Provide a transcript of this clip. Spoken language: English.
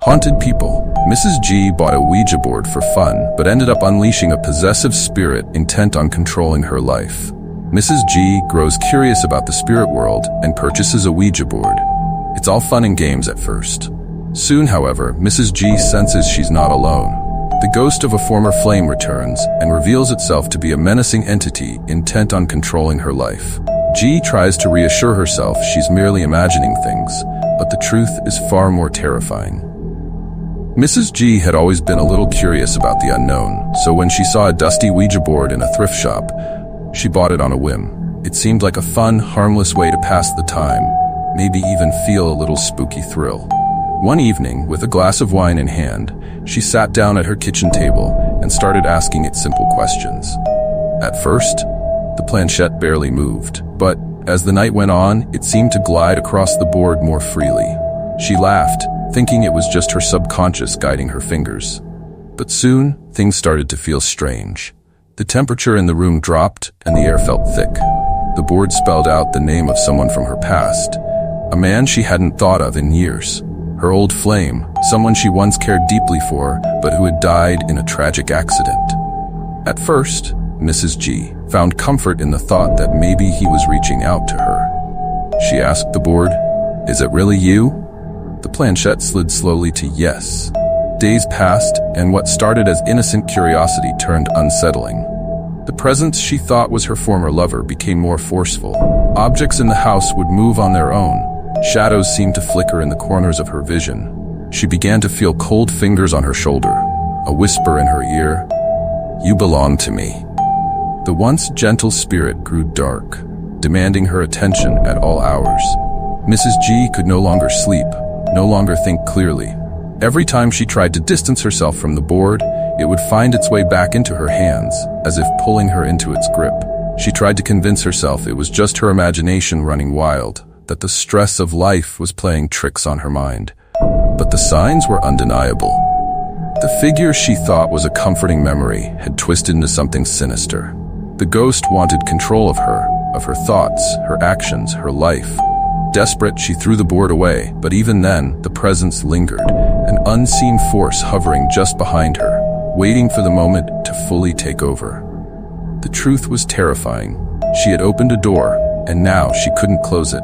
Haunted people. Mrs. G bought a Ouija board for fun, but ended up unleashing a possessive spirit intent on controlling her life. Mrs. G grows curious about the spirit world and purchases a Ouija board. It's all fun and games at first. Soon, however, Mrs. G senses she's not alone. The ghost of a former flame returns and reveals itself to be a menacing entity intent on controlling her life. G tries to reassure herself she's merely imagining things, but the truth is far more terrifying. Mrs. G had always been a little curious about the unknown, so when she saw a dusty Ouija board in a thrift shop, she bought it on a whim. It seemed like a fun, harmless way to pass the time, maybe even feel a little spooky thrill. One evening, with a glass of wine in hand, she sat down at her kitchen table and started asking it simple questions. At first, the planchette barely moved, but as the night went on, it seemed to glide across the board more freely. She laughed, thinking it was just her subconscious guiding her fingers. But soon, things started to feel strange. The temperature in the room dropped and the air felt thick. The board spelled out the name of someone from her past, a man she hadn't thought of in years. Her old flame, someone she once cared deeply for, but who had died in a tragic accident. At first, Mrs. G found comfort in the thought that maybe he was reaching out to her. She asked the board, "Is it really you?" The planchette slid slowly to yes. Days passed, and what started as innocent curiosity turned unsettling. The presence she thought was her former lover became more forceful. Objects in the house would move on their own. Shadows seemed to flicker in the corners of her vision. She began to feel cold fingers on her shoulder, a whisper in her ear, "You belong to me." The once gentle spirit grew dark, demanding her attention at all hours. Mrs. G could no longer sleep, no longer think clearly. Every time she tried to distance herself from the board, it would find its way back into her hands, as if pulling her into its grip. She tried to convince herself it was just her imagination running wild, that the stress of life was playing tricks on her mind. But the signs were undeniable. The figure she thought was a comforting memory had twisted into something sinister. The ghost wanted control of her thoughts, her actions, her life. Desperate, she threw the board away, but even then, the presence lingered, an unseen force hovering just behind her, waiting for the moment to fully take over. The truth was terrifying. She had opened a door, and now she couldn't close it.